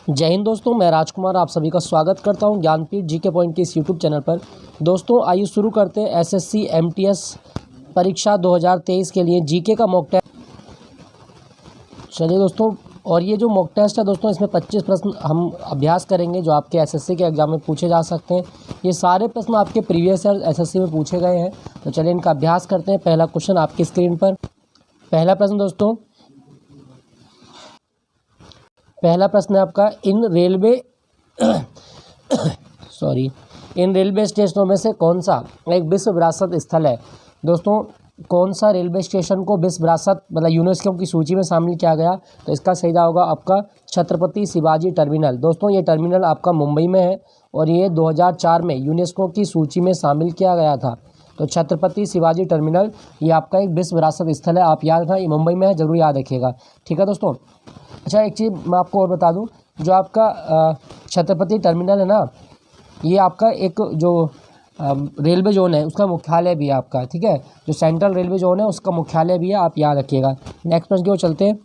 जय हिंद दोस्तों, मैं राजकुमार आप सभी का स्वागत करता हूं ज्ञानपीठ जीके पॉइंट के इस यूट्यूब चैनल पर। दोस्तों आइए शुरू करते हैं एसएससी एमटीएस परीक्षा 2023 के लिए जीके का मॉक टेस्ट। चलिए दोस्तों, और ये जो मॉक टेस्ट है दोस्तों, इसमें 25 प्रश्न हम अभ्यास करेंगे जो आपके एसएससी के एग्जाम में पूछे जा सकते हैं। ये सारे प्रश्न आपके प्रीवियस ईयर एसएससी में पूछे गए हैं, तो चलिए इनका अभ्यास करते हैं। पहला क्वेश्चन आपकी स्क्रीन पर। पहला प्रश्न दोस्तों, पहला प्रश्न है आपका, इन रेलवे स्टेशनों में से कौन सा एक विश्व विरासत स्थल है। दोस्तों कौन सा रेलवे स्टेशन को विश्व विरासत मतलब यूनेस्को की सूची में शामिल किया गया, तो इसका सही जवाब होगा आपका छत्रपति शिवाजी टर्मिनल। दोस्तों ये टर्मिनल आपका मुंबई में है और ये 2004 में यूनेस्को की सूची में शामिल किया गया था। तो छत्रपति शिवाजी टर्मिनल ये आपका एक विश्व विरासत स्थल है, आप याद रखना, ये मुंबई में है, जरूर याद रखिएगा। ठीक है दोस्तों। अच्छा, एक चीज़ मैं आपको और बता दूं, जो आपका छत्रपति टर्मिनल है ना, ये आपका एक जो रेलवे जोन है उसका मुख्यालय भी है आपका। ठीक है, जो सेंट्रल रेलवे जोन है उसका मुख्यालय भी है, आप याद रखिएगा। नेक्स्ट प्रश्न की ओर चलते हैं।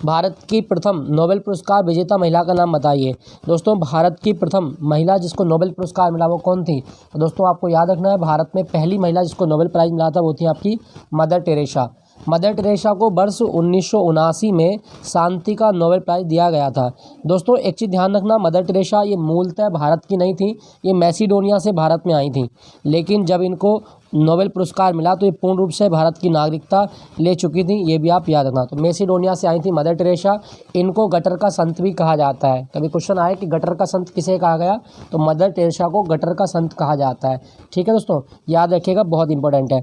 भारत की प्रथम नोबेल पुरस्कार विजेता महिला का नाम बताइए। दोस्तों भारत की प्रथम महिला जिसको नोबेल पुरस्कार मिला वो कौन थी। तो दोस्तों आपको याद रखना है, भारत में पहली महिला जिसको नोबेल प्राइज़ मिला था वो थी आपकी मदर टेरेसा। मदर टेरेसा को वर्ष 1979 में शांति का नोबेल प्राइज़ दिया गया था। दोस्तों एक चीज़ ध्यान रखना, मदर टेरेसा ये मूलतः भारत की नहीं थी, ये मैसिडोनिया से भारत में आई थी, लेकिन जब इनको नोबेल पुरस्कार मिला तो ये पूर्ण रूप से भारत की नागरिकता ले चुकी थी, ये भी आप याद रखना। तो मैसिडोनिया से आई थी मदर टेरेसा। इनको गटर का संत भी कहा जाता है। कभी क्वेश्चन आए कि गटर का संत किसे कहा गया, तो मदर टेरेसा को गटर का संत कहा जाता है। ठीक है दोस्तों, याद रखिएगा, बहुत इंपॉर्टेंट है,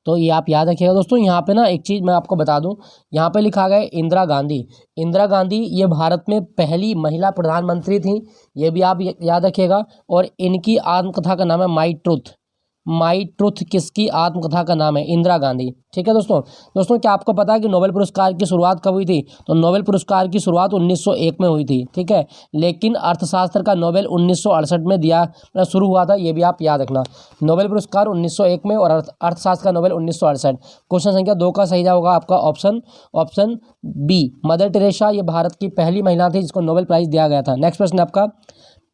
तो ये आप याद रखिएगा। दोस्तों यहाँ पे ना एक चीज़ मैं आपको बता दूं, यहाँ पे लिखा गया है इंदिरा गांधी। इंदिरा गांधी ये भारत में पहली महिला प्रधानमंत्री थी, ये भी आप याद रखिएगा। और इनकी आत्मकथा का नाम है माई ट्रुथ। माई ट्रुथ किसकी आत्मकथा का नाम है, इंदिरा गांधी। ठीक है दोस्तों क्या आपको पता है कि नोबेल पुरस्कार की शुरुआत कब हुई थी। तो नोबेल पुरस्कार की शुरुआत 1901 में हुई थी। ठीक है, लेकिन अर्थशास्त्र का नोबेल 1968 में दिया शुरू हुआ था, ये भी आप याद रखना। नोबेल पुरस्कार 1901 में और अर्थशास्त्र का नोबेल 1968। क्वेश्चन संख्या 2 का सही जवाब होगा आपका ऑप्शन बी, मदर टेरेसा ये भारत की पहली महिला थी जिसको नोबेल प्राइज़ दिया गया था। नेक्स्ट प्रश्न आपका,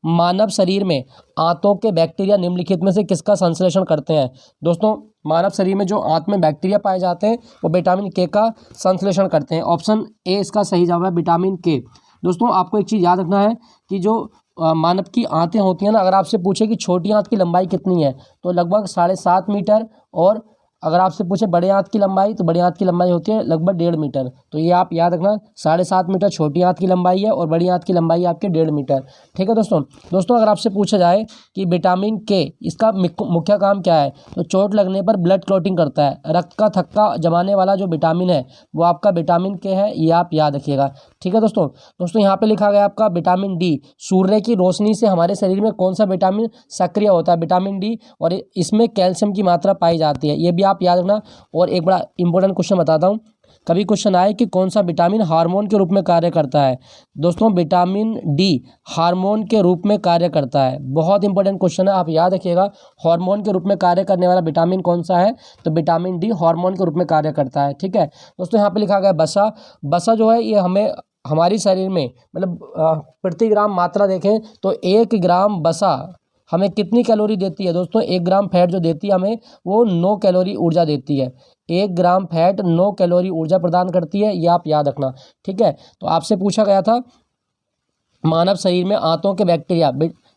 मानव शरीर में आंतों के बैक्टीरिया निम्नलिखित में से किसका संश्लेषण करते हैं। दोस्तों मानव शरीर में जो आंत में बैक्टीरिया पाए जाते हैं वो विटामिन के का संश्लेषण करते हैं। ऑप्शन ए इसका सही जवाब है, विटामिन के। दोस्तों आपको एक चीज़ याद रखना है कि जो मानव की आंतें होती हैं ना, अगर आपसे पूछे कि छोटी आंत की लंबाई कितनी है तो लगभग 7.5 मीटर, और अगर आपसे पूछे बड़े आंत की लंबाई तो बड़ी आंत की लंबाई होती है लगभग 1.5 मीटर। तो ये आप याद रखना, 7.5 मीटर छोटी आंत की लंबाई है और बड़ी आंत की लंबाई है आपकी 1.5 मीटर। ठीक है दोस्तों अगर आपसे पूछा जाए कि विटामिन के इसका मुख्य काम क्या है, तो चोट लगने पर ब्लड क्लॉटिंग करता है। रक्त का थक्का जमाने वाला जो विटामिन है वो आपका विटामिन के है, ये आप याद रखिएगा। ठीक है दोस्तों यहाँ पे लिखा गया आपका विटामिन डी। सूर्य की रोशनी से हमारे शरीर में कौन सा विटामिन सक्रिय होता है, विटामिन डी, और इसमें कैल्शियम की मात्रा पाई जाती है, ये भी आप याद रखना। और एक बड़ा इंपॉर्टेंट क्वेश्चन बताता हूँ, कभी क्वेश्चन आए कि कौन सा विटामिन हार्मोन के रूप में कार्य करता है। दोस्तों विटामिन डी हार्मोन के रूप में कार्य करता है, बहुत इंपॉर्टेंट क्वेश्चन है, आप याद रखिएगा। हार्मोन के रूप में कार्य करने वाला विटामिन कौन सा है, तो विटामिन डी हार्मोन के रूप में कार्य करता है। ठीक है दोस्तों, यहाँ पे लिखा गया बसा जो है ये हमें हमारी शरीर में मतलब प्रति ग्राम मात्रा देखें तो 1 ग्राम बसा हमें कितनी कैलोरी देती है। दोस्तों 1 ग्राम फैट जो देती है हमें वो 9 कैलोरी ऊर्जा देती है। 1 ग्राम फैट 9 कैलोरी ऊर्जा प्रदान करती है, ये आप याद रखना। ठीक है, तो आपसे पूछा गया था मानव शरीर में आंतों के बैक्टीरिया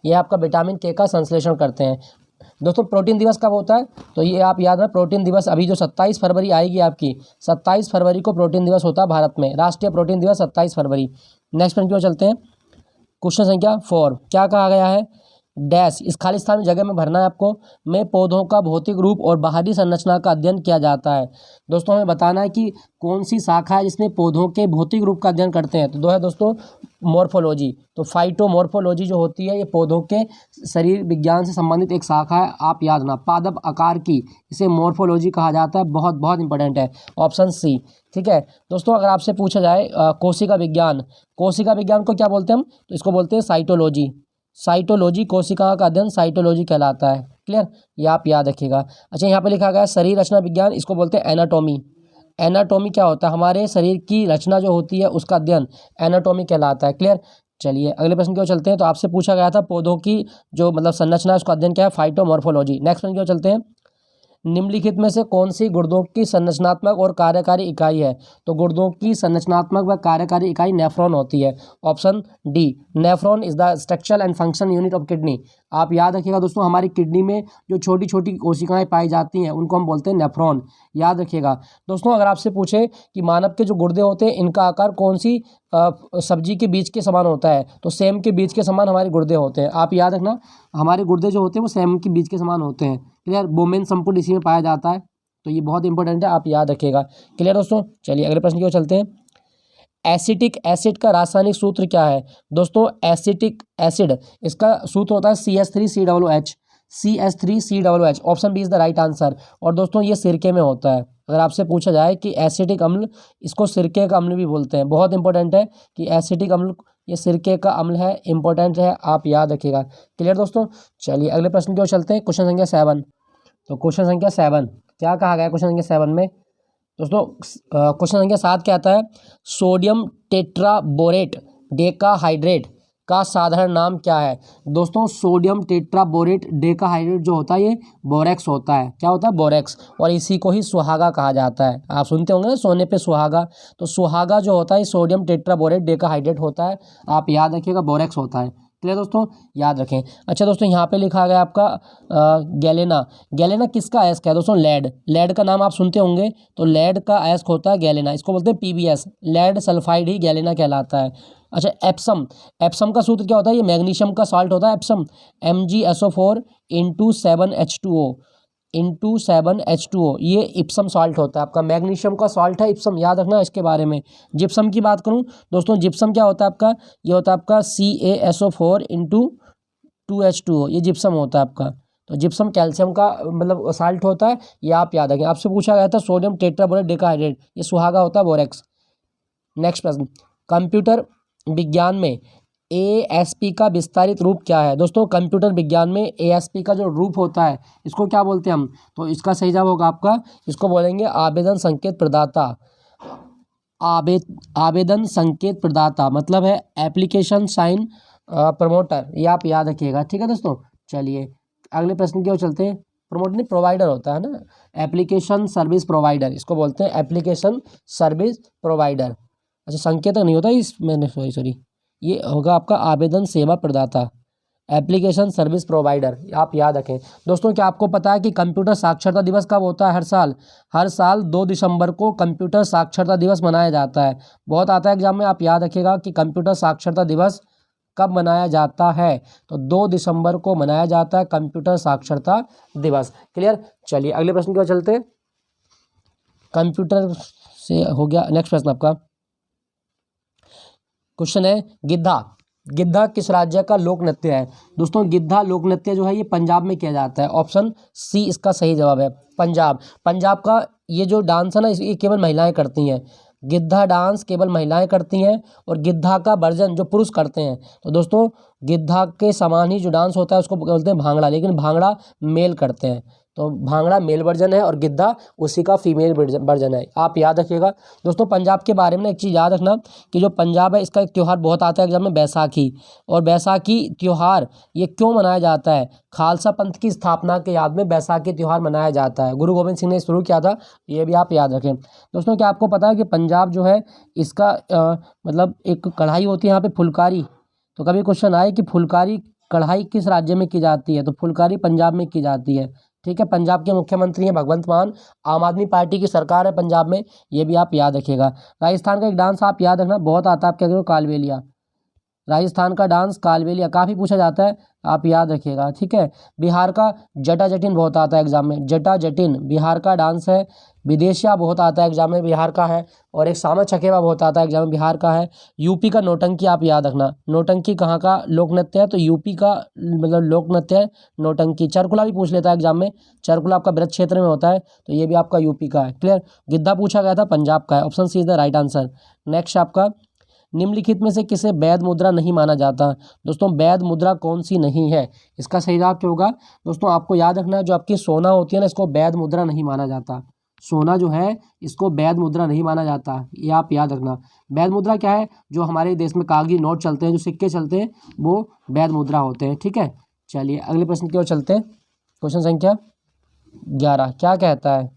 ये आपका विटामिन के का संश्लेषण करते हैं। दोस्तों प्रोटीन दिवस कब होता है, तो ये आप याद रखना, प्रोटीन दिवस अभी जो 27 फरवरी आएगी आपकी, 27 फरवरी को प्रोटीन दिवस होता है भारत में, राष्ट्रीय प्रोटीन दिवस 27 फरवरी। नेक्स्ट प्रश्न की ओर चलते हैं। क्वेश्चन संख्या 4 क्या कहा गया है, डैश इस खाली स्थान में जगह में भरना है आपको, में पौधों का भौतिक रूप और बाहरी संरचना का अध्ययन किया जाता है। दोस्तों हमें बताना है कि कौन सी शाखा है जिसमें पौधों के भौतिक रूप का अध्ययन करते हैं। तो दो है दोस्तों मॉर्फोलॉजी। तो फाइटोमॉर्फोलॉजी जो होती है ये पौधों के शरीर विज्ञान से संबंधित एक शाखा है, आप याद रखना, पादप आकार की, इसे मॉर्फोलॉजी कहा जाता है, बहुत इंपॉर्टेंट है, ऑप्शन सी। ठीक है दोस्तों, अगर आपसे पूछा जाए कोशिका विज्ञान को क्या बोलते हैं हम, तो इसको बोलते हैं साइटोलॉजी, कोशिका का अध्ययन साइटोलॉजी कहलाता है। क्लियर, ये आप याद रखिएगा। अच्छा यहाँ पे लिखा गया है शरीर रचना विज्ञान, इसको बोलते हैं एनाटॉमी क्या होता है? हमारे शरीर की रचना जो होती है उसका अध्ययन एनाटॉमी कहलाता है। क्लियर। चलिए अगले प्रश्न की ओर चलते हैं। तो आपसे पूछा गया था पौधों की जो मतलब संरचना है उसका अध्ययन क्या है? फाइटोमॉर्फोलॉजी। नेक्स्ट प्रश्न की ओर चलते हैं। निम्नलिखित में से कौन सी गुर्दों की संरचनात्मक और कार्यकारी इकाई है? तो गुर्दों की संरचनात्मक व कार्यकारी इकाई नेफ्रॉन होती है। Option D, nephron is the structural and function unit of kidney. आप याद रखिएगा दोस्तों, हमारी किडनी में जो छोटी छोटी कोशिकाएं पाई जाती हैं उनको हम बोलते हैं नेफ्रॉन। याद रखिएगा दोस्तों। अगर आपसे पूछे कि मानव के जो गुर्दे होते हैं इनका आकार कौन सी सब्जी के बीज के समान होता है, तो सेम के बीज के समान हमारे गुर्दे होते हैं। आप याद रखना, हमारे गुर्दे जो होते हैं वो सेम के बीज के समान होते हैं। क्लियर। बोमेन संपूर्ण इसी में पाया जाता है, तो ये बहुत इंपॉर्टेंट है, आप याद रखिएगा। क्लियर दोस्तों। चलिए अगले प्रश्न की ओर चलते हैं। एसिटिक एसिड का रासायनिक सूत्र क्या है? दोस्तों एसिटिक एसिड इसका सूत्र होता है CH3COOH। CH3COOH। Option B is the right answer. और दोस्तों ये सिरके में होता है। अगर आपसे पूछा जाए कि एसिटिक अम्ल, इसको सिरके का अम्ल भी बोलते हैं। बहुत इंपॉर्टेंट है कि एसिटिक अम्ल ये सिरके का अम्ल है, इंपॉर्टेंट है, आप याद रखिएगा। क्लियर दोस्तों। चलिए अगले प्रश्न की ओर चलते हैं। क्वेश्चन संख्या 7। तो क्वेश्चन संख्या 7 क्या कहा गया है क्वेश्चन संख्या 7 में? दोस्तों क्वेश्चन संख्या 7 क्या आता है? सोडियम टेट्राबोरेट डेकाहाइड्रेट का साधारण नाम क्या है? दोस्तों सोडियम टेट्राबोरेट डेकाहाइड्रेट जो होता है ये बोरेक्स होता है। क्या होता है? बोरेक्स। और इसी को ही सुहागा कहा जाता है। आप सुनते होंगे ना सोने पे सुहागा, तो सुहागा जो होता है सोडियम टेट्राबोरेट डेकाहाइड्रेट होता है। आप याद रखिएगा बोरेक्स होता है। क्लियर दोस्तों, याद रखें। अच्छा दोस्तों यहाँ पे लिखा गया आपका गैलेना। गैलेना किसका अयस्क है? दोस्तों लेड। लेड का नाम आप सुनते होंगे, तो लेड का अयस्क होता है गैलेना। इसको बोलते हैं PbS, लेड सल्फाइड ही गैलेना कहलाता है। अच्छा एप्सम, एप्सम का सूत्र क्या होता है? ये मैग्नीशियम का सॉल्ट होता है एप्सम। MgSO4 इंटू 7H2O ये इप्सम सॉल्ट होता है आपका। मैग्नीशियम का सॉल्ट है इप्सम, याद रखना इसके बारे में। जिप्सम की बात करूं दोस्तों, जिप्सम क्या होता है आपका? ये होता है आपका CaSO4 इंटू 2H2O, ये जिप्सम होता है आपका। तो जिप्सम कैल्शियम का मतलब सॉल्ट होता है, ये आप याद रखें। आपसे पूछा गया था सोडियम टेट्राबोरेट डेकाहाइड्रेट, ये सुहागा होता है बोरेक्स। नेक्स्ट प्रश्न, कंप्यूटर विज्ञान में ASP का विस्तारित रूप क्या है? दोस्तों कंप्यूटर विज्ञान में ASP का जो रूप होता है इसको क्या बोलते हैं हम? तो इसका सही जवाब होगा आपका, इसको बोलेंगे आवेदन संकेत प्रदाता। आवेदन संकेत प्रदाता मतलब है एप्लीकेशन साइन प्रमोटर, ये आप याद रखिएगा। ठीक है दोस्तों। चलिए अगले प्रश्न की ओर चलते हैं। प्रमोटर नहीं, प्रोवाइडर होता है ना, एप्लीकेशन सर्विस प्रोवाइडर, इसको बोलते हैं एप्लीकेशन सर्विस प्रोवाइडर। अच्छा संकेतक नहीं होता इस, मैंने सॉरी ये होगा आपका आवेदन सेवा प्रदाता, एप्लीकेशन सर्विस प्रोवाइडर, आप याद रखें। दोस्तों क्या आपको पता है कि कंप्यूटर साक्षरता दिवस कब होता है? हर साल 2 दिसंबर को कंप्यूटर साक्षरता दिवस मनाया जाता है। बहुत आता है एग्जाम में, आप याद रखिएगा कि कंप्यूटर साक्षरता दिवस कब मनाया जाता है? तो 2 दिसंबर को मनाया जाता है कंप्यूटर साक्षरता दिवस। क्लियर। चलिए अगले प्रश्न की ओर चलते हैं। कंप्यूटर से हो गया। नेक्स्ट प्रश्न आपका क्वेश्चन है गिद्धा। गिद्धा किस राज्य का लोक नृत्य है? दोस्तों गिद्धा लोक नृत्य जो है ये पंजाब में किया जाता है। ऑप्शन सी इसका सही जवाब है, पंजाब। पंजाब का ये जो डांस है ना ये केवल महिलाएं करती हैं। गिद्धा डांस केवल महिलाएं करती हैं और गिद्धा का वर्जन जो पुरुष करते हैं। तो दोस्तों गिद्धा के समान ही जो डांस होता है उसको बोलते हैं भांगड़ा, लेकिन भांगड़ा मेल करते हैं। तो भांगड़ा मेल वर्जन है और गिद्धा उसी का फीमेल वर्जन है, आप याद रखिएगा। दोस्तों पंजाब के बारे में एक चीज़ याद रखना कि जो पंजाब है इसका एक त्यौहार बहुत आता है एग्जाम में, बैसाखी। और बैसाखी त्यौहार ये क्यों मनाया जाता है? खालसा पंथ की स्थापना के याद में बैसाखी त्यौहार मनाया जाता है। गुरु गोविंद सिंह ने शुरू किया था, ये भी आप याद रखें। दोस्तों क्या आपको पता है कि पंजाब जो है इसका मतलब एक कढ़ाई होती है यहाँ पे फुलकारी। तो कभी क्वेश्चन आए कि फुलकारी कढ़ाई किस राज्य में की जाती है? तो फुलकारी पंजाब में की जाती है। ठीक है। पंजाब के मुख्यमंत्री हैं भगवंत मान, आम आदमी पार्टी की सरकार है पंजाब में, ये भी आप याद रखिएगा। राजस्थान का एक डांस आप याद रखना, बहुत आता है, आप क्या करो कालबेलिया। राजस्थान का डांस कालबेलिया काफ़ी पूछा जाता है, आप याद रखिएगा। ठीक है। बिहार का जटा जटिन बहुत आता है एग्जाम में, जटा जटिन बिहार का डांस है। विदेशिया बहुत आता है एग्जाम में, बिहार का है। और एक सामा चकेवा बहुत आता है एग्जाम में, बिहार का है। यूपी का नौटंकी आप याद रखना, नौटंकी कहाँ का लोक नृत्य है? तो यूपी का मतलब लोक नृत्य है नौटंकी। चरकुला भी पूछ लेता है एग्जाम में, चरकुला आपका ब्रज क्षेत्र में होता है, तो ये भी आपका यूपी का है। क्लियर। गिद्धा पूछा गया था पंजाब का है, option C is the right answer. Next आपका निम्नलिखित में से किसे वैध मुद्रा नहीं माना जाता? दोस्तों वैध मुद्रा कौन सी नहीं है? इसका सही जवाब क्या होगा? दोस्तों आपको याद रखना है जो आपकी सोना होती है ना इसको वैध मुद्रा नहीं माना जाता। सोना जो है इसको वैध मुद्रा नहीं माना जाता, ये आप याद रखना। वैध मुद्रा क्या है? जो हमारे देश में कागजी नोट चलते हैं, जो सिक्के चलते हैं, वो वैध मुद्रा होते हैं। ठीक है, चलिए अगले प्रश्न की ओर चलते हैं। क्वेश्चन संख्या 11 क्या कहता है?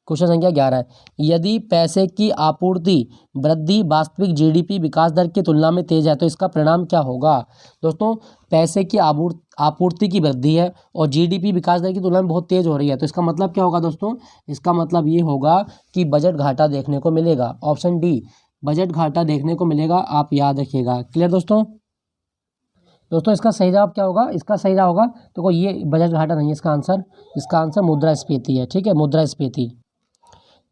क्वेश्चन संख्या 11 है, यदि पैसे की आपूर्ति वृद्धि वास्तविक जीडीपी विकास दर की तुलना में तेज है तो इसका परिणाम क्या होगा? दोस्तों, पैसे की आपूर्ति की वृद्धि है और जीडीपी विकास दर की तुलना में बहुत तेज हो रही है, तो इसका मतलब क्या होगा दोस्तों? इसका मतलब ये होगा कि बजट घाटा देखने को मिलेगा। ऑप्शन डी, बजट घाटा देखने को मिलेगा, आप याद रखिएगा। क्लियर दोस्तों? दोस्तों इसका सही जवाब क्या होगा? इसका सही जवाब होगा, तो कोई ये बजट घाटा नहीं है इसका आंसर मुद्रास्फीति है। ठीक है, मुद्रास्फीति।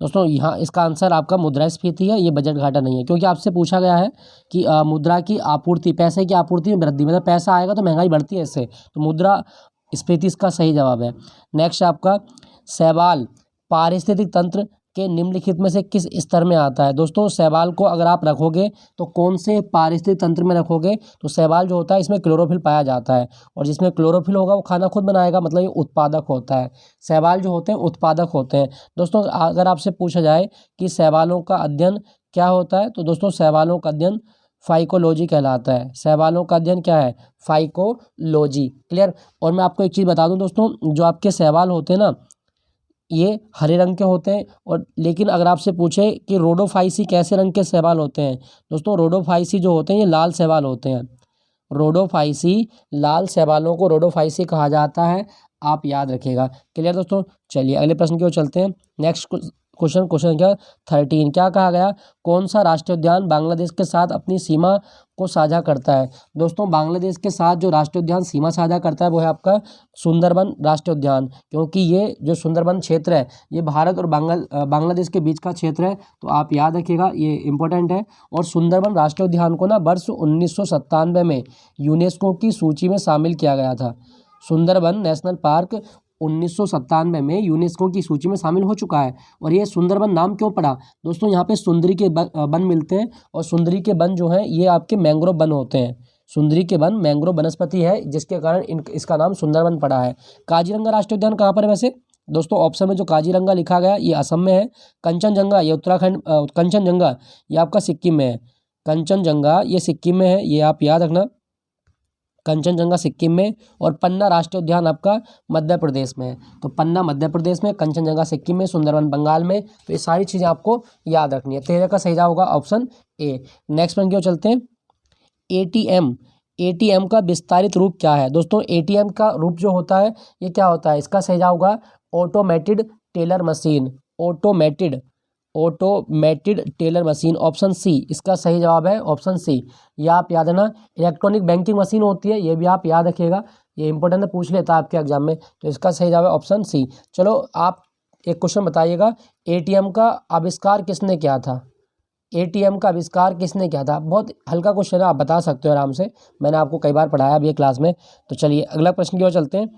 दोस्तों यहाँ इसका आंसर आपका मुद्रास्फीति है, ये बजट घाटा नहीं है, क्योंकि आपसे पूछा गया है कि मुद्रा की आपूर्ति, पैसे की आपूर्ति में वृद्धि, मतलब पैसा आएगा तो महंगाई बढ़ती है इससे, तो मुद्रा स्फीति इसका सही जवाब है। नेक्स्ट आपका शैवाल पारिस्थितिक तंत्र के निम्नलिखित में से किस स्तर में आता है? दोस्तों शैवाल को अगर आप रखोगे तो कौन से पारिस्थितिक तंत्र में रखोगे? तो शैवाल जो होता है इसमें क्लोरोफिल पाया जाता है, और जिसमें क्लोरोफिल होगा वो खाना खुद बनाएगा, मतलब ये उत्पादक होता है। शैवाल जो होते हैं उत्पादक होते हैं। दोस्तों अगर आपसे पूछा जाए कि शैवालों का अध्ययन क्या होता है, तो दोस्तों शैवालों का अध्ययन फाइकोलॉजी कहलाता है। शैवालों का अध्ययन क्या है? फाइकोलॉजी। क्लियर? और मैं आपको एक चीज़ बता दूं दोस्तों, जो आपके शैवाल होते हैं ना, ये हरे रंग के होते हैं, और लेकिन अगर आपसे पूछे कि रोडोफाइसी कैसे रंग के शैवाल होते हैं, दोस्तों रोडोफाइसी जो होते हैं ये लाल शैवाल होते हैं। रोडोफाइसी, लाल शैवालों को रोडोफाइसी कहा जाता है, आप याद रखिएगा। क्लियर दोस्तों? चलिए अगले प्रश्न की ओर चलते हैं। नेक्स्ट क्वेश्चन क्या 13 क्या कहा गया? कौन सा राष्ट्रीय उद्यान बांग्लादेश के साथ अपनी सीमा को साझा करता है? दोस्तों बांग्लादेश के साथ जो राष्ट्रीय उद्यान सीमा साझा करता है वो है आपका सुंदरबन राष्ट्रीय उद्यान, क्योंकि ये जो सुंदरबन क्षेत्र है ये भारत और बांग्लादेश के बीच का क्षेत्र है, तो आप याद रखिएगा, ये इंपॉर्टेंट है। और सुंदरबन राष्ट्रीय उद्यान को ना वर्ष 1997 में यूनेस्को की सूची में शामिल किया गया था। सुंदरबन नेशनल पार्क 1997 में यूनेस्को की सूची में शामिल हो चुका है। और ये सुंदरबन नाम क्यों पड़ा? दोस्तों यहाँ पे सुंदरी के वन मिलते हैं, और सुंदरी के वन जो हैं ये आपके मैंग्रोव वन होते हैं। सुंदरी के वन मैंग्रोव वनस्पति है, जिसके कारण इसका नाम सुंदरबन पड़ा है। काजीरंगा राष्ट्रीय उद्यान कहाँ पर है वैसे? दोस्तों ऑप्शन में जो काजीरंगा लिखा गया ये असम में है, कंचनजंगा ये उत्तराखंड, कंचनजंगा ये आपका सिक्किम में है। कंचनजंगा ये सिक्किम में है, ये आप याद रखना, कंचनजंगा सिक्किम में, और पन्ना राष्ट्रीय उद्यान आपका मध्य प्रदेश में है। तो पन्ना मध्य प्रदेश में, कंचनजंगा सिक्किम में, सुंदरबन बंगाल में, तो ये सारी चीज़ें आपको याद रखनी है। 13 का सही जवाब होगा ऑप्शन ए। नेक्स्ट प्रश्न की ओर चलते हैं। एटीएम, एटीएम का विस्तारित रूप क्या है? दोस्तों एटीएम का रूप जो होता है ये क्या होता है? इसका सही जवाब होगा automated teller machine. Automated teller machine, option C इसका सही जवाब है, ऑप्शन सी। ये आप याद रखना। इलेक्ट्रॉनिक बैंकिंग मशीन होती है, ये भी आप याद रखिएगा, ये इंपॉर्टेंट है, पूछ लेता है आपके एग्जाम में, तो इसका सही जवाब है ऑप्शन सी। चलो आप एक क्वेश्चन बताइएगा, एटीएम का आविष्कार किसने किया था? एटीएम का आविष्कार किसने किया था? बहुत हल्का क्वेश्चन है, आप बता सकते हो आराम से, मैंने आपको कई बार पढ़ाया भी है क्लास में। तो चलिए अगला प्रश्न की ओर चलते हैं।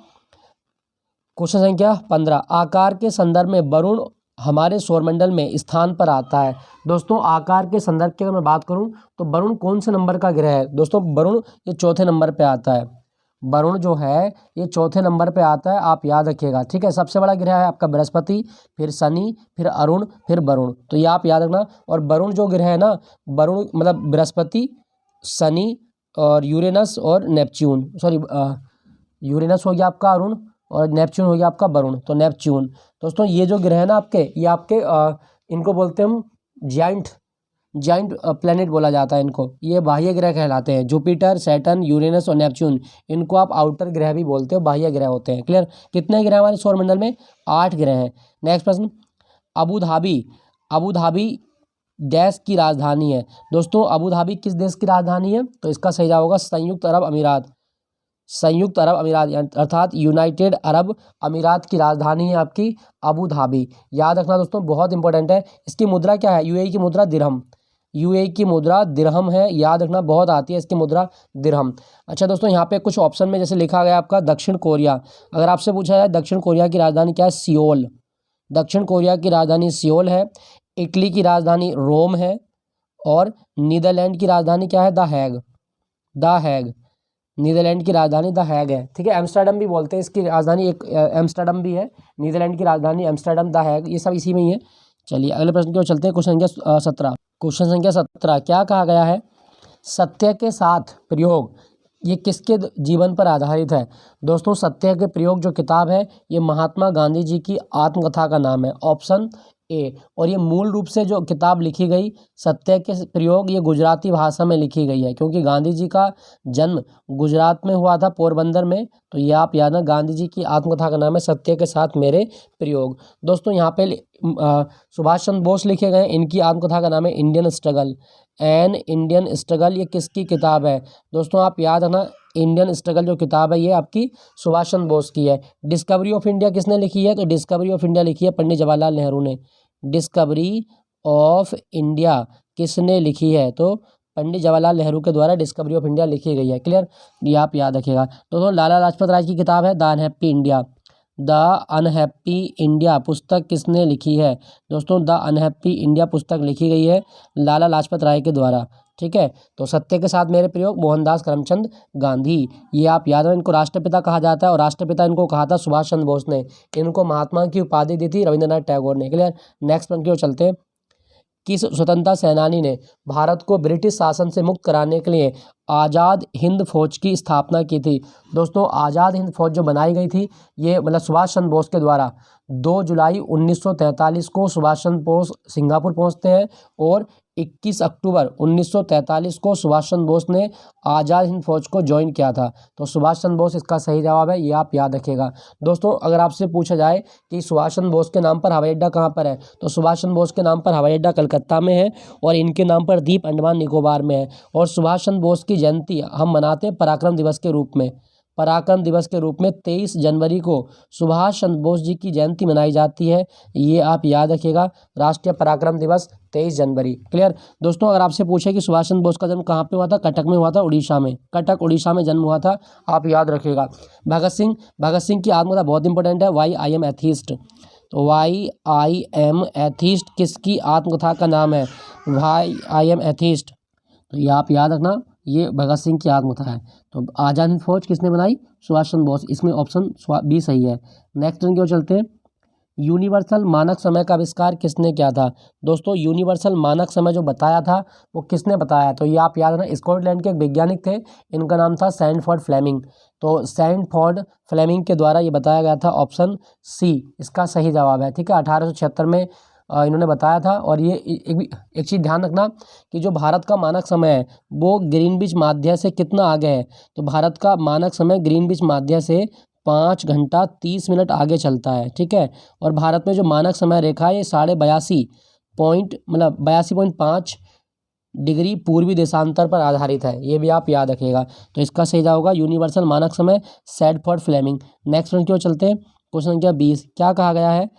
क्वेश्चन संख्या 15 आकार के संदर्भ में वरुण हमारे सौरमंडल में स्थान पर आता है। दोस्तों आकार के संदर्भ की अगर मैं बात करूं तो वरुण कौन से नंबर का ग्रह है? दोस्तों वरुण ये चौथे नंबर पे आता है। वरुण जो है ये चौथे नंबर पे आता है, आप याद रखिएगा। ठीक है, सबसे बड़ा ग्रह है आपका बृहस्पति, फिर शनि, फिर अरुण, फिर वरुण, तो ये आप याद रखना। और वरुण जो ग्रह है ना, वरुण मतलब बृहस्पति, शनि और यूरेनस और नेपच्यून, सॉरी यूरेनस हो गया आपका अरुण, और नेपच्यून हो गया आपका वरुण, तो नेपच्यून। दोस्तों ये जो ग्रह है ना आपके, ये आपके इनको बोलते हैं हम जाइंट प्लेनेट बोला जाता है इनको, ये बाह्य ग्रह कहलाते हैं। जुपिटर, सैटर्न, यूरेनस और नेपच्यून, इनको आप आउटर ग्रह भी बोलते हो, बाह्य ग्रह होते हैं। क्लियर? कितने ग्रह हमारे सौरमंडल में? 8 ग्रह हैं। नेक्स्ट प्रश्न, अबू धाबी देश की राजधानी है। दोस्तों अबू धाबी किस देश की राजधानी है? तो इसका सही जवाब होगा संयुक्त अरब अमीरात। संयुक्त अरब अमीरात अर्थात यूनाइटेड अरब अमीरात की राजधानी है आपकी अबू धाबी। याद रखना दोस्तों, बहुत इंपॉर्टेंट है। इसकी मुद्रा क्या है? यूएई की मुद्रा दिरहम, यूएई की मुद्रा दिरहम है, याद रखना, बहुत आती है इसकी मुद्रा दिरहम। अच्छा दोस्तों यहाँ पे कुछ ऑप्शन में जैसे लिखा गया आपका दक्षिण कोरिया, अगर आपसे पूछा जाए दक्षिण कोरिया की राजधानी क्या है? सियोल। दक्षिण कोरिया की राजधानी सियोल है। इटली की राजधानी रोम है, और नीदरलैंड की राजधानी क्या है? The Hague. नीदरलैंड की राजधानी द हैग है, ठीक है। एम्स्टर्डम भी बोलते हैं इसकी राजधानी, एक एम्स्टर्डम भी है, नीदरलैंड की राजधानी एम्स्टर्डम, द हैग, ये सब इसी में ही है। चलिए अगले प्रश्न की ओर चलते हैं। क्वेश्चन संख्या 17। क्वेश्चन संख्या 17 क्या कहा गया है? सत्य के साथ प्रयोग ये किसके जीवन पर आधारित है? दोस्तों सत्य के प्रयोग जो किताब है ये महात्मा गांधी जी की आत्मकथा का नाम है, ऑप्शन ए। और ये मूल रूप से जो किताब लिखी गई सत्य के प्रयोग ये गुजराती भाषा में लिखी गई है, क्योंकि गांधी जी का जन्म गुजरात में हुआ था, पोरबंदर में। तो ये आप याद रखना, गांधी जी की आत्मकथा का नाम है सत्य के साथ मेरे प्रयोग। दोस्तों यहाँ पे सुभाष चंद्र बोस लिखे गए, इनकी आत्मकथा का नाम है Indian struggle, an Indian struggle. ये किसकी किताब है? दोस्तों आप याद रखना, इंडियन स्ट्रगल जो किताब है ये आपकी सुभाष चंद्र बोस की है। डिस्कवरी ऑफ इंडिया किसने लिखी है? तो डिस्कवरी ऑफ इंडिया लिखी है पंडित जवाहरलाल नेहरू ने। डिस्कवरी ऑफ इंडिया किसने लिखी है? तो पंडित जवाहरलाल नेहरू के द्वारा डिस्कवरी ऑफ इंडिया लिखी गई है। क्लियर, ये आप याद रखिएगा। दोस्तों लाला लाजपत राय की किताब है the unhappy India. The unhappy India पुस्तक किसने लिखी है? दोस्तों द अनहैप्पी इंडिया पुस्तक लिखी गई है लाला लाजपत राय के द्वारा, ठीक है। तो सत्य के साथ मेरे प्रयोग मोहनदास करमचंद गांधी, ये आप याद रखें। इनको राष्ट्रपिता कहा जाता है और राष्ट्रपिता इनको कहा था सुभाष चंद्र बोस ने। इनको महात्मा की उपाधि दी थी रविंद्रनाथ टैगोर ने। क्लियर, नेक्स्ट प्रश्न की ओर चलते हैं। किस स्वतंत्रता सेनानी ने भारत को ब्रिटिश शासन से मुक्त कराने के लिए आज़ाद हिंद फौज की स्थापना की थी? दोस्तों आज़ाद हिंद फौज जो बनाई गई थी ये मतलब सुभाष चंद्र बोस के द्वारा 2 जुलाई 1943 को सुभाष चंद्र बोस सिंगापुर पहुंचते हैं और 21 अक्टूबर 1943 को सुभाष चंद्र बोस ने आज़ाद हिंद फौज को ज्वाइन किया था। तो सुभाष चंद्र बोस इसका सही जवाब है, ये आप याद रखिएगा। दोस्तों अगर आपसे पूछा जाए कि सुभाष चंद्र बोस के नाम पर हवाई अड्डा कहाँ पर है, तो सुभाष चंद्र बोस के नाम पर हवाई अड्डा कलकत्ता में है और इनके नाम पर द्वीप अंडमान निकोबार में है। और सुभाष चंद्र बोस की जयंती हम मनाते हैं पराक्रम दिवस के रूप में। पराक्रम दिवस के रूप में 23 जनवरी को सुभाष चंद्र बोस जी की जयंती मनाई जाती है, ये आप याद रखिएगा। राष्ट्रीय पराक्रम दिवस 23 जनवरी। क्लियर। दोस्तों अगर आपसे पूछे कि सुभाष चंद्र बोस का जन्म कहाँ पे हुआ था? कटक में हुआ था, उड़ीसा में। कटक उड़ीसा में जन्म हुआ था, आप याद रखिएगा। भगत सिंह की आत्मकथा बहुत इंपॉर्टेंट है, वाई आई एम एथीस्ट। तो वाई आई एम एथीस्ट किसकी आत्मकथा का नाम है? Why I am atheist. तो ये आप याद रखना, ये भगत सिंह की आत्मकथा है। तो आज़ाद हिंद फौज किसने बनाई? सुभाष चंद्र बोस। इसमें ऑप्शन बी सही है। नेक्स्ट की ओर चलते हैं। यूनिवर्सल मानक समय का आविष्कार किसने किया था? दोस्तों यूनिवर्सल मानक समय जो बताया था वो किसने बताया? तो ये आप याद रखना, स्कॉटलैंड के एक वैज्ञानिक थे, इनका नाम था सैंडफोर्ड फ्लेमिंग। तो सैंडफोर्ड फ्लेमिंग के द्वारा ये बताया गया था, ऑप्शन सी इसका सही जवाब है, ठीक है। 1876 में इन्होंने बताया था। और ये एक चीज़ ध्यान रखना कि जो भारत का मानक समय है वो ग्रीनविच माध्य से कितना आगे है? तो भारत का मानक समय ग्रीनविच माध्य से 5 घंटा 30 मिनट आगे चलता है, ठीक है। और भारत में जो मानक समय रेखा है ये 82.5 डिग्री पूर्वी देशांतर पर आधारित है, ये भी आप याद रखिएगा। तो इसका सही जवाब होगा यूनिवर्सल मानक समय, सैंडफोर्ड फ्लेमिंग। नेक्स्ट प्रश्न की ओर चलते हैं। क्वेश्चन संख्या 20 क्या कहा गया है?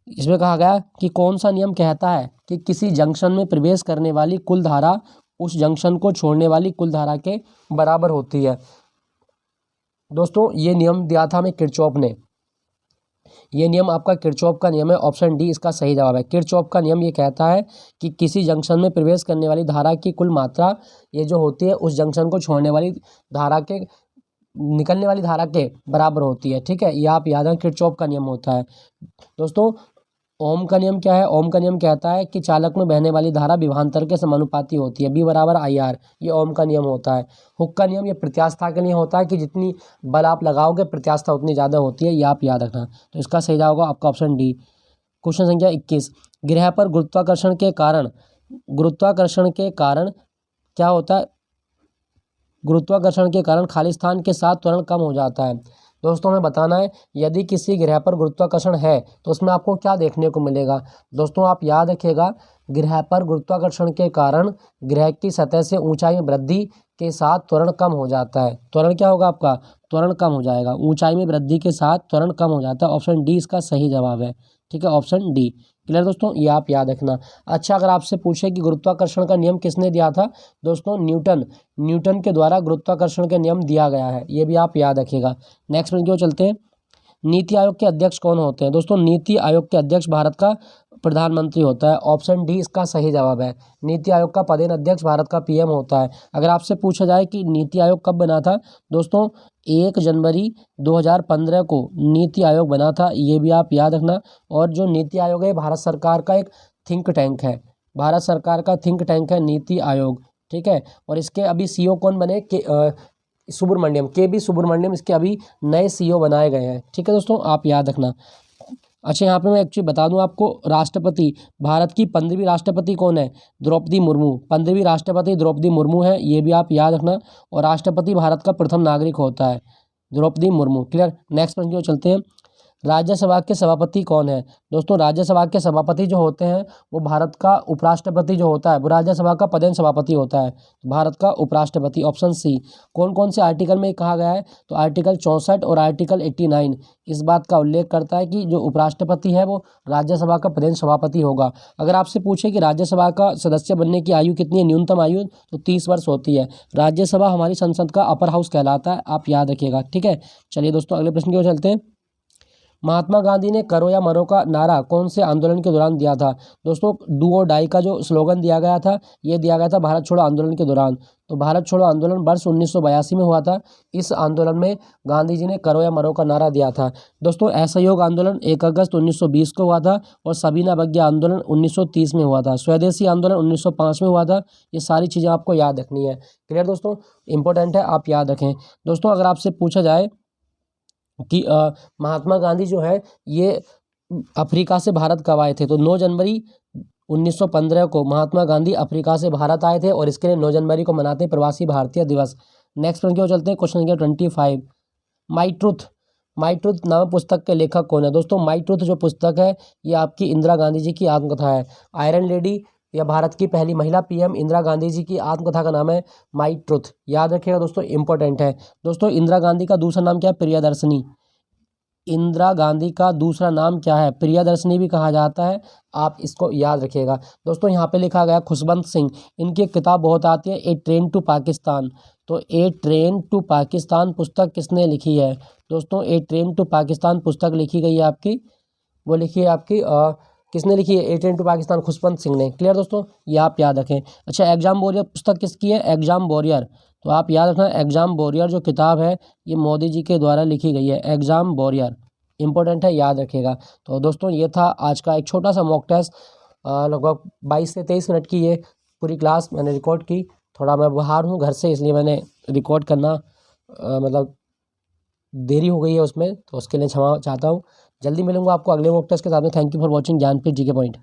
इसमें कहा गया कि कौन सा नियम कहता है कि किसी जंक्शन में प्रवेश करने वाली कुल धारा उस जंक्शन को छोड़ने वाली कुल धारा के बराबर होती है? दोस्तों ये नियम दिया था हमें किरचॉफ ने। ये नियम आपका किरचॉफ का नियम है, ऑप्शन डी इसका सही जवाब है। किरचॉफ का नियम ये कहता है कि किसी जंक्शन में प्रवेश करने वाली धारा की कुल मात्रा ये जो होती है उस जंक्शन को छोड़ने वाली धारा के निकलने वाली धारा के बराबर होती है, ठीक है। ये आप याद रखें, किरचॉफ का नियम होता है। दोस्तों ओम का नियम क्या है? ओम का नियम कहता है कि चालक में बहने वाली धारा विभवांतर के समानुपाती होती है, बी बराबर आई आर, ये ओम का नियम होता है। हुक का नियम ये प्रत्यास्था के लिए होता है कि जितनी बल आप लगाओगे प्रत्यास्था उतनी ज़्यादा होती है, ये आप याद रखना। तो इसका सही जवाब होगा आपका ऑप्शन डी। क्वेश्चन संख्या 21 ग्रह पर गुरुत्वाकर्षण के कारण क्या होता है? गुरुत्वाकर्षण के कारण खाली स्थान के साथ त्वरण कम हो जाता है। दोस्तों हमें बताना है यदि किसी ग्रह पर गुरुत्वाकर्षण है तो उसमें आपको क्या देखने को मिलेगा? दोस्तों आप याद रखिएगा, ग्रह पर गुरुत्वाकर्षण के कारण ग्रह की सतह से ऊंचाई में वृद्धि के साथ त्वरण कम हो जाता है। त्वरण क्या होगा आपका? त्वरण कम हो जाएगा, ऊंचाई में वृद्धि के साथ त्वरण कम हो जाता है। ऑप्शन डी इसका सही जवाब है, ठीक है, ऑप्शन डी। क्लियर दोस्तों, ये आप याद रखना। अच्छा अगर आपसे पूछे कि गुरुत्वाकर्षण का नियम किसने दिया था? दोस्तों न्यूटन के द्वारा गुरुत्वाकर्षण का नियम दिया गया है, ये भी आप याद रखिएगा। नेक्स्ट प्रश्न की ओर चलते हैं। नीति आयोग के अध्यक्ष कौन होते हैं? दोस्तों नीति आयोग के अध्यक्ष भारत का प्रधानमंत्री होता है। ऑप्शन डी इसका सही जवाब है। नीति आयोग का पदेन अध्यक्ष भारत का पीएम होता है। अगर आपसे पूछा जाए कि नीति आयोग कब बना था, दोस्तों 1 जनवरी 2015 को नीति आयोग बना था, ये भी आप याद रखना। और जो नीति आयोग है भारत सरकार का एक थिंक टैंक है, भारत सरकार का थिंक टैंक है नीति आयोग, ठीक है। और इसके अभी सीईओ कौन बने? सुब्रमण्यम, के बी सुब्रमण्यम इसके अभी नए सीईओ बनाए गए हैं, ठीक है दोस्तों, आप याद रखना। अच्छा, यहाँ पे मैं एक्चुअली बता दूं आपको, राष्ट्रपति, भारत की 15वीं राष्ट्रपति कौन है? द्रौपदी मुर्मू। 15वीं राष्ट्रपति द्रौपदी मुर्मू है, ये भी आप याद रखना। और राष्ट्रपति भारत का प्रथम नागरिक होता है द्रौपदी मुर्मू। क्लियर। नेक्स्ट प्रश्न की ओर चलते हैं। राज्यसभा के सभापति कौन है? दोस्तों राज्यसभा के सभापति जो होते हैं वो भारत का उपराष्ट्रपति जो होता है वो राज्यसभा का पदेन सभापति होता है, भारत का उपराष्ट्रपति। Option C. कौन कौन से आर्टिकल में कहा गया है? तो आर्टिकल 64 और आर्टिकल 89 इस बात का उल्लेख करता है कि जो उपराष्ट्रपति है वो राज्यसभा का पदेन सभापति होगा। अगर आपसे पूछे कि राज्यसभा का सदस्य बनने की आयु कितनी है, न्यूनतम आयु, तो 30 वर्ष होती है। राज्यसभा हमारी संसद का अपर हाउस कहलाता है, आप याद रखिएगा, ठीक है। चलिए दोस्तों अगले प्रश्न की ओर चलते हैं। महात्मा गांधी ने करो या मरो का नारा कौन से आंदोलन के दौरान दिया था? दोस्तों डू और डाई का जो स्लोगन दिया गया था, ये दिया गया था भारत छोड़ो आंदोलन के दौरान। तो भारत छोड़ो आंदोलन वर्ष 1982 में हुआ था। इस आंदोलन में गांधी जी ने करो या मरो का नारा दिया था। दोस्तों असहयोग आंदोलन 1 अगस्त 1920 को हुआ था। और सबीना अवज्ञा आंदोलन 1930 में हुआ था। स्वदेशी आंदोलन 1905 में हुआ था। ये सारी चीज़ें आपको याद रखनी है। क्लियर दोस्तों, इंपॉर्टेंट है, आप याद रखें। दोस्तों अगर आपसे पूछा जाए कि महात्मा गांधी जो है ये अफ्रीका से भारत कब आए थे, तो 9 जनवरी 1915 को महात्मा गांधी अफ्रीका से भारत आए थे। और इसके लिए 9 जनवरी को मनाते हैं प्रवासी भारतीय दिवस। नेक्स्ट प्रश्न की ओर चलते हैं। Question number 25। My truth, my truth नामक पुस्तक के लेखक कौन है? दोस्तों माई ट्रूथ जो पुस्तक है ये आपकी इंदिरा गांधी जी की आत्मकथा है। आयरन लेडी या भारत की पहली महिला पीएम इंदिरा गांधी जी की आत्मकथा का नाम है माई ट्रूथ, याद रखिएगा दोस्तों, इंपॉर्टेंट है। दोस्तों इंदिरा गांधी का दूसरा नाम क्या है? प्रियदर्शनी। इंदिरा गांधी का दूसरा नाम क्या है? प्रियदर्शनी भी कहा जाता है, आप इसको याद रखिएगा। दोस्तों यहाँ पे लिखा गया खुशवंत सिंह, इनकी एक किताब बहुत आती है, ए ट्रेन टू पाकिस्तान। तो ए ट्रेन टू पाकिस्तान पुस्तक किसने लिखी है? दोस्तों ए ट्रेन टू पाकिस्तान पुस्तक लिखी गई है आपकी, वो लिखी है आपकी किसने लिखी है? ए ट्रेन टू पाकिस्तान खुशवंत सिंह ने। क्लियर दोस्तों, ये आप याद रखें। अच्छा, एग्जाम वॉरियर पुस्तक किसकी है? Exam warrior. तो आप याद रखना एग्जाम वॉरियर जो किताब है ये मोदी जी के द्वारा लिखी गई है, एग्जाम वॉरियर, इंपॉर्टेंट है, याद रखिएगा। तो दोस्तों ये था आज का एक छोटा सा मॉक टेस्ट, लगभग 22 से 23 मिनट की ये पूरी क्लास मैंने रिकॉर्ड की। थोड़ा मैं बाहर हूँ घर से, इसलिए मैंने रिकॉर्ड करना मतलब देरी हो गई है उसमें, तो उसके लिए क्षमा चाहता हूँ। जल्दी मिलूंगा आपको अगले मॉक टेस्ट के साथ में। Thank you for watching Gyanpeeth ji के पॉइंट।